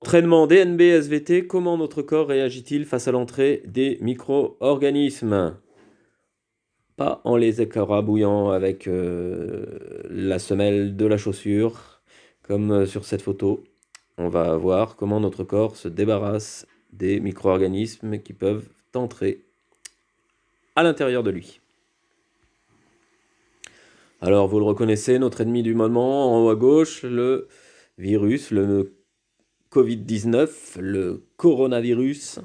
Entraînement DNB-SVT, comment notre corps réagit-il face à l'entrée des micro-organismes? Pas en les écrabouillant avec la semelle de la chaussure, comme sur cette photo. On va voir comment notre corps se débarrasse des micro-organismes qui peuvent entrer à l'intérieur de lui. Alors, vous le reconnaissez, notre ennemi du moment, en haut à gauche, le virus, le Covid-19, le coronavirus.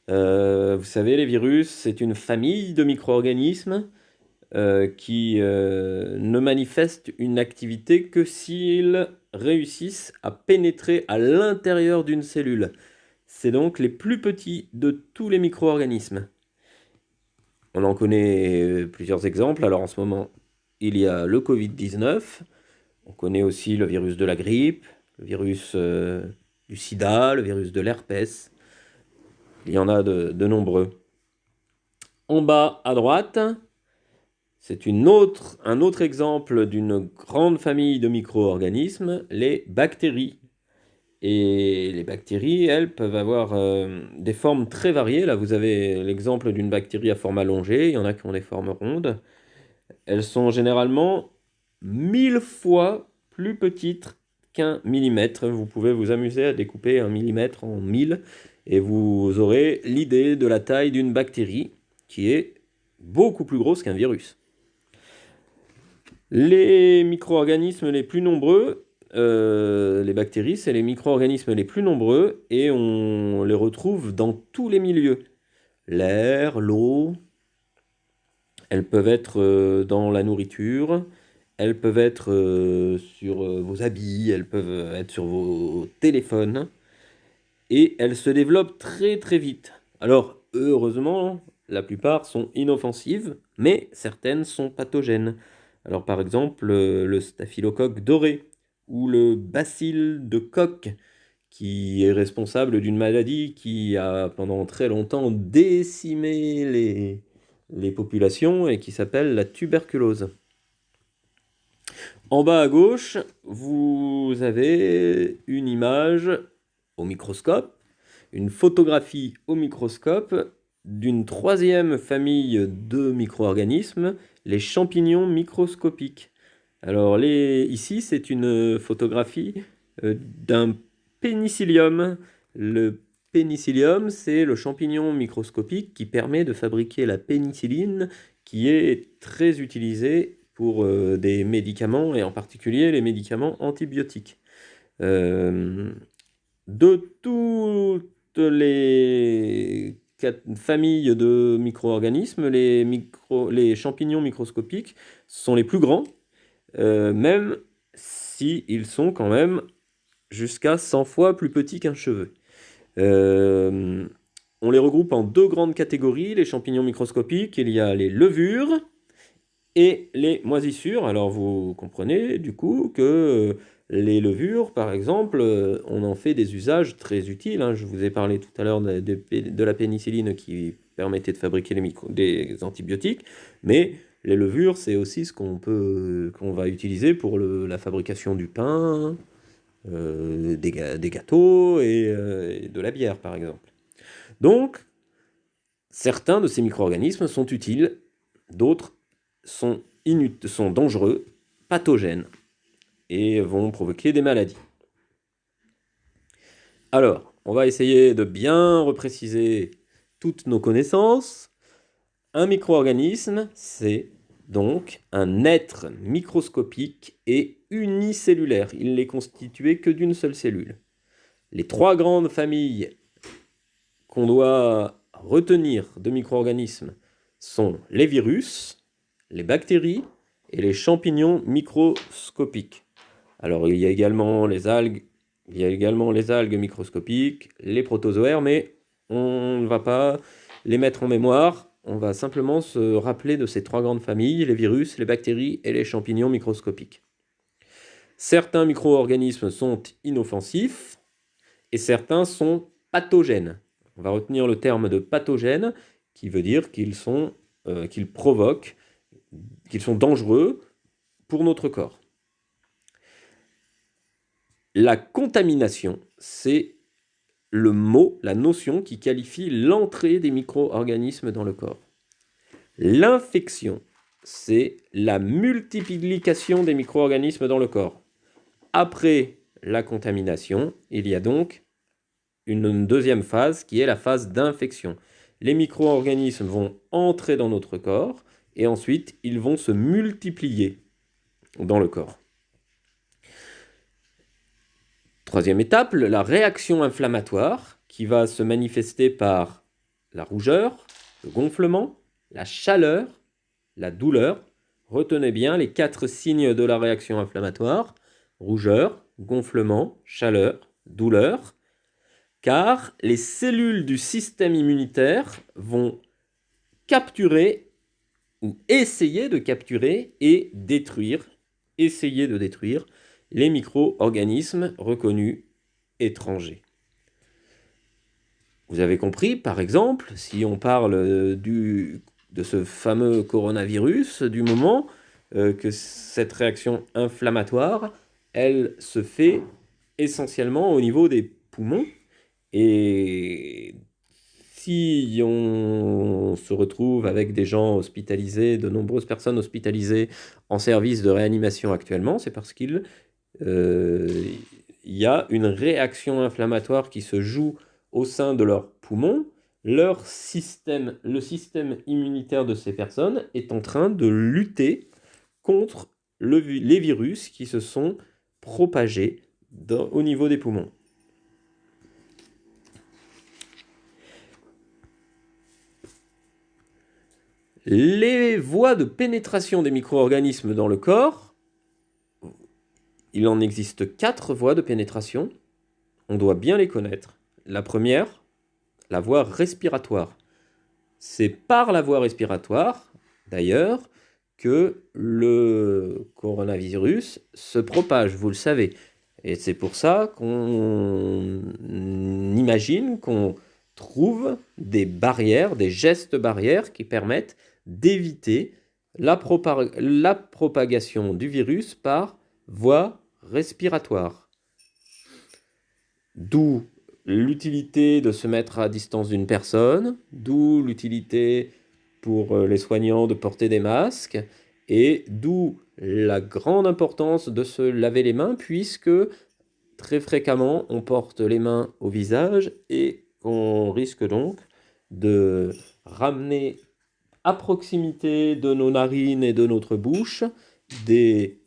Vous savez, les virus, c'est une famille de micro-organismes qui ne manifestent une activité que s'ils réussissent à pénétrer à l'intérieur d'une cellule. C'est donc les plus petits de tous les micro-organismes. On en connaît plusieurs exemples. Alors en ce moment, il y a le Covid-19. On connaît aussi le virus de la grippe, le virus du sida, le virus de l'herpès. Il y en a de nombreux. En bas à droite, c'est un autre exemple d'une grande famille de micro-organismes, les bactéries. Et les bactéries, elles, peuvent avoir des formes très variées. Là, vous avez l'exemple d'une bactérie à forme allongée. Il y en a qui ont des formes rondes. Elles sont généralement 1000 fois plus petites qu'un millimètre. Vous pouvez vous amuser à découper un millimètre en 1000 et vous aurez l'idée de la taille d'une bactérie qui est beaucoup plus grosse qu'un virus. Les micro-organismes les plus nombreux, les bactéries, c'est les micro-organismes les plus nombreux et on les retrouve dans tous les milieux. L'air, l'eau, elles peuvent être dans la nourriture, elles peuvent être sur vos habits, elles peuvent être sur vos téléphones et elles se développent très très vite. Alors, heureusement, la plupart sont inoffensives, mais certaines sont pathogènes. Alors, par exemple, le staphylocoque doré ou le bacille de Koch, qui est responsable d'une maladie qui a pendant très longtemps décimé les populations et qui s'appelle la tuberculose. En bas à gauche, vous avez une image au microscope, une photographie au microscope d'une troisième famille de micro-organismes, les champignons microscopiques. Alors ici, c'est une photographie d'un pénicillium. Le pénicillium, c'est le champignon microscopique qui permet de fabriquer la pénicilline, qui est très utilisée pour des médicaments, et en particulier les médicaments antibiotiques. De toutes les familles de micro-organismes, les champignons microscopiques sont les plus grands, même s'ils sont quand même jusqu'à 100 fois plus petits qu'un cheveu. On les regroupe en deux grandes catégories, les champignons microscopiques. Il y a les levures et les moisissures. Alors vous comprenez du coup que les levures, par exemple, on en fait des usages très utiles, hein. Je vous ai parlé tout à l'heure de la pénicilline qui permettait de fabriquer des antibiotiques, mais les levures, c'est aussi ce qu'on va utiliser pour la fabrication du pain, des gâteaux et de la bière, par exemple. Donc, certains de ces micro-organismes sont utiles, d'autres sont dangereux, pathogènes, et vont provoquer des maladies. Alors, on va essayer de bien repréciser toutes nos connaissances. Un micro-organisme, c'est donc un être microscopique et unicellulaire. Il n'est constitué que d'une seule cellule. Les trois grandes familles qu'on doit retenir de micro-organismes sont les virus, les bactéries et les champignons microscopiques. Alors il y a également les algues, microscopiques, les protozoaires, mais on ne va pas les mettre en mémoire. On va simplement se rappeler de ces trois grandes familles, les virus, les bactéries et les champignons microscopiques. Certains micro-organismes sont inoffensifs et certains sont pathogènes. On va retenir le terme de pathogène qui veut dire qu'ils provoquent, qu'ils sont dangereux pour notre corps. La contamination, c'est le mot, la notion qui qualifie l'entrée des micro-organismes dans le corps. L'infection, c'est la multiplication des micro-organismes dans le corps. Après la contamination, il y a donc une deuxième phase qui est la phase d'infection. Les micro-organismes vont entrer dans notre corps et ensuite ils vont se multiplier dans le corps. Troisième étape, la réaction inflammatoire qui va se manifester par la rougeur, le gonflement, la chaleur, la douleur. Retenez bien les 4 signes de la réaction inflammatoire: rougeur, gonflement, chaleur, douleur, car les cellules du système immunitaire vont capturer ou essayer de capturer et détruire, les micro-organismes reconnus étrangers. Vous avez compris, par exemple, si on parle de ce fameux coronavirus, du moment que cette réaction inflammatoire, elle se fait essentiellement au niveau des poumons. Et si on se retrouve avec des gens hospitalisés, de nombreuses personnes hospitalisées en service de réanimation actuellement, c'est parce qu'il y a une réaction inflammatoire qui se joue au sein de leurs poumons. Le système immunitaire de ces personnes est en train de lutter contre les virus qui se sont propagés au niveau des poumons. Les voies de pénétration des micro-organismes dans le corps, il en existe 4 voies de pénétration. On doit bien les connaître. La première, la voie respiratoire. C'est par la voie respiratoire, d'ailleurs, que le coronavirus se propage, vous le savez. Et c'est pour ça qu'on imagine qu'on trouve des barrières, des gestes barrières qui permettent d'éviter la propagation du virus par voie respiratoire. D'où l'utilité de se mettre à distance d'une personne, d'où l'utilité pour les soignants de porter des masques, et d'où la grande importance de se laver les mains, puisque très fréquemment on porte les mains au visage et on risque donc de ramener à proximité de nos narines et de notre bouche des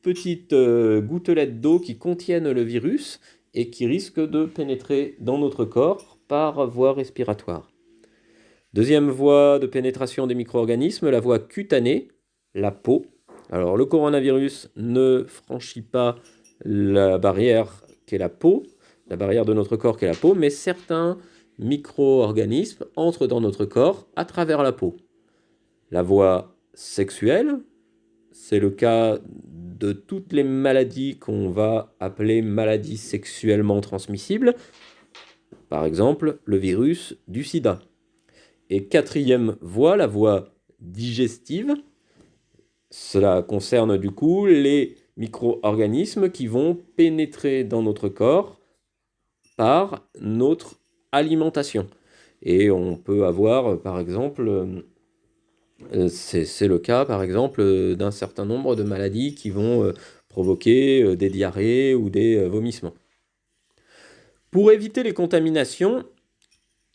petites gouttelettes d'eau qui contiennent le virus et qui risquent de pénétrer dans notre corps par voie respiratoire. Deuxième voie de pénétration des micro-organismes, la voie cutanée, la peau. Alors le coronavirus ne franchit pas la barrière qu'est la peau, la barrière de notre corps qu'est la peau, mais certains micro-organismes entrent dans notre corps à travers la peau. La voie sexuelle, c'est le cas de toutes les maladies qu'on va appeler maladies sexuellement transmissibles, par exemple le virus du sida. Et quatrième voie, la voie digestive, cela concerne du coup les micro-organismes qui vont pénétrer dans notre corps par notre alimentation. Et on peut avoir, par exemple, c'est le cas, par exemple, d'un certain nombre de maladies qui vont provoquer des diarrhées ou des vomissements. Pour éviter les contaminations,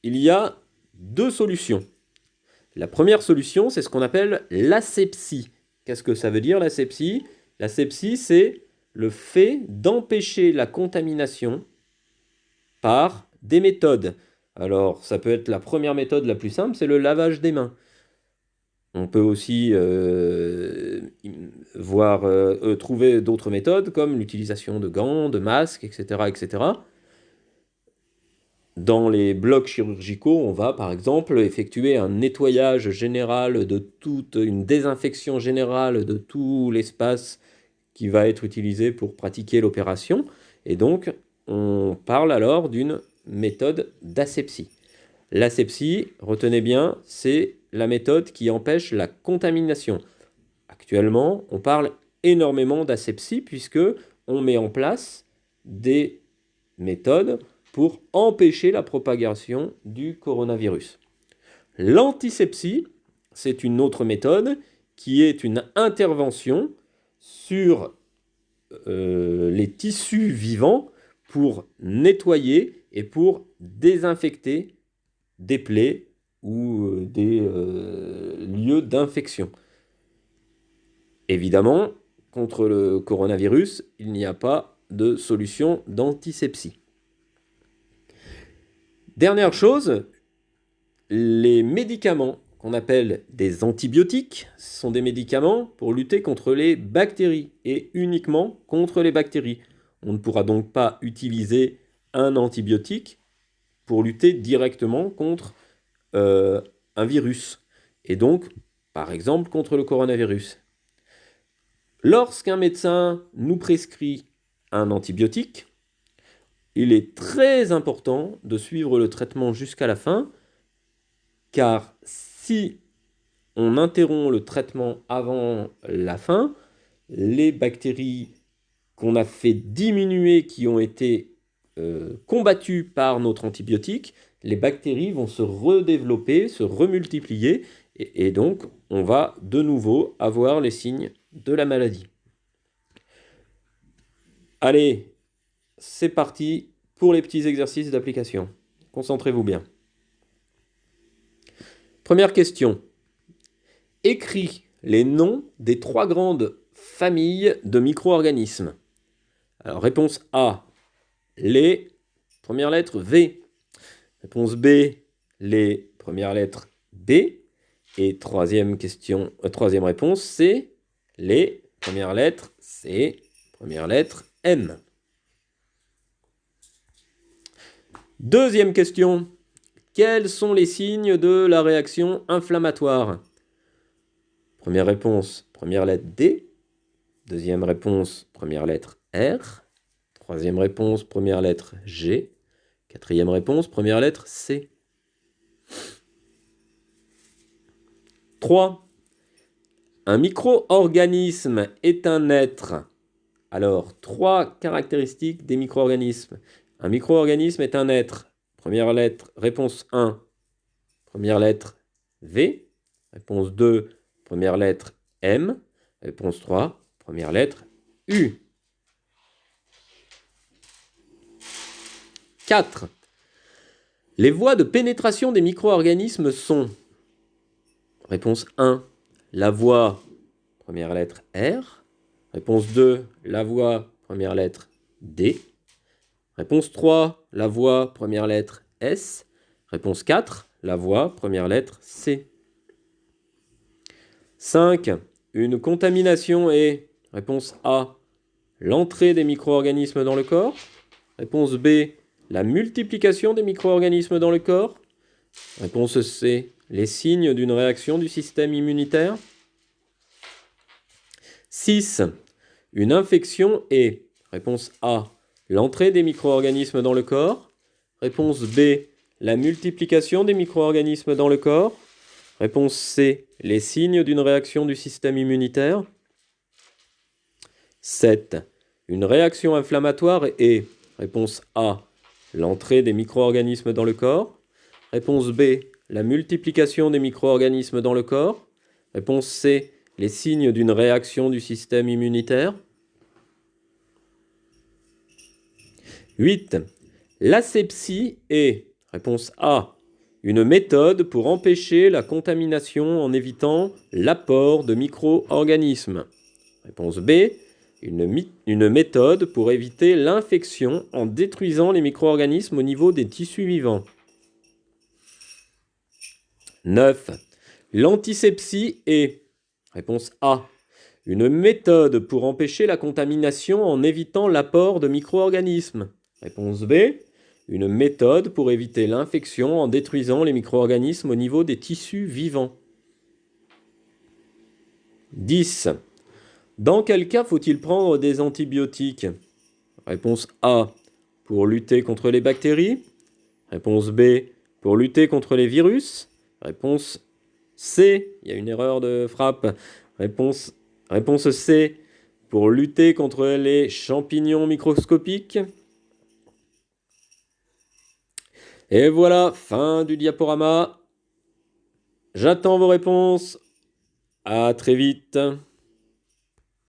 il y a 2 solutions. La première solution, c'est ce qu'on appelle l'asepsie. Qu'est-ce que ça veut dire, l'asepsie? L'asepsie, c'est le fait d'empêcher la contamination par des méthodes. Alors, ça peut être la première méthode la plus simple, c'est le lavage des mains. On peut aussi trouver d'autres méthodes comme l'utilisation de gants, de masques, etc., etc. Dans les blocs chirurgicaux, on va par exemple effectuer un nettoyage général une désinfection générale de tout l'espace qui va être utilisé pour pratiquer l'opération. Et donc, on parle alors d'une méthode d'asepsie. L'asepsie, retenez bien, c'est la méthode qui empêche la contamination. Actuellement, on parle énormément d'asepsie puisque on met en place des méthodes pour empêcher la propagation du coronavirus. L'antisepsie, c'est une autre méthode qui est une intervention sur les tissus vivants pour nettoyer et pour désinfecter des plaies ou des lieux d'infection. Évidemment, contre le coronavirus, il n'y a pas de solution d'antisepsie. Dernière chose, les médicaments qu'on appelle des antibiotiques sont des médicaments pour lutter contre les bactéries et uniquement contre les bactéries. On ne pourra donc pas utiliser un antibiotique pour lutter directement contre un virus et donc, par exemple, contre le coronavirus. Lorsqu'un médecin nous prescrit un antibiotique, il est très important de suivre le traitement jusqu'à la fin, car si on interrompt le traitement avant la fin, les bactéries qu'on a fait diminuer, qui ont été combattues par notre antibiotique, les bactéries vont se redévelopper, se remultiplier, et donc on va de nouveau avoir les signes de la maladie. Allez, c'est parti pour les petits exercices d'application. Concentrez-vous bien. Première question. Écris les noms des 3 grandes familles de micro-organismes. Alors, réponse A, les premières lettres V. Réponse B, les premières lettres B. Et troisième réponse, c'est les premières lettres C, première lettre M. Deuxième question. Quels sont les signes de la réaction inflammatoire? Première réponse, première lettre D. Deuxième réponse, première lettre R. Troisième réponse, première lettre G. Quatrième réponse, première lettre C. 3. Un micro-organisme est un être. Alors, 3 caractéristiques des micro-organismes. Un micro-organisme est un être. Première lettre, réponse 1, première lettre V. Réponse 2, première lettre M. Réponse 3, première lettre U. 4. Les voies de pénétration des micro-organismes sont: réponse 1, la voie première lettre R. Réponse 2, la voie première lettre D. Réponse 3, la voie première lettre S. Réponse 4, la voie première lettre C. 5. Une contamination est: réponse A, l'entrée des micro-organismes dans le corps. Réponse B, la multiplication des micro-organismes dans le corps. Réponse C, les signes d'une réaction du système immunitaire. 6. Une infection est: réponse A, l'entrée des micro-organismes dans le corps. Réponse B, la multiplication des micro-organismes dans le corps. Réponse C, les signes d'une réaction du système immunitaire. 7. Une réaction inflammatoire est: réponse A, l'entrée des micro-organismes dans le corps. Réponse B, la multiplication des micro-organismes dans le corps. Réponse C, les signes d'une réaction du système immunitaire. 8. L'asepsie est: réponse A, une méthode pour empêcher la contamination en évitant l'apport de micro-organismes. Réponse B, une méthode pour éviter l'infection en détruisant les micro-organismes au niveau des tissus vivants. 9. L'antisepsie est: réponse A, une méthode pour empêcher la contamination en évitant l'apport de micro-organismes. Réponse B, une méthode pour éviter l'infection en détruisant les micro-organismes au niveau des tissus vivants. 10. Dans quel cas faut-il prendre des antibiotiques? Réponse A, pour lutter contre les bactéries. Réponse B, pour lutter contre les virus. Réponse C, il y a une erreur de frappe. Réponse C, pour lutter contre les champignons microscopiques. Et voilà, fin du diaporama. J'attends vos réponses. À très vite.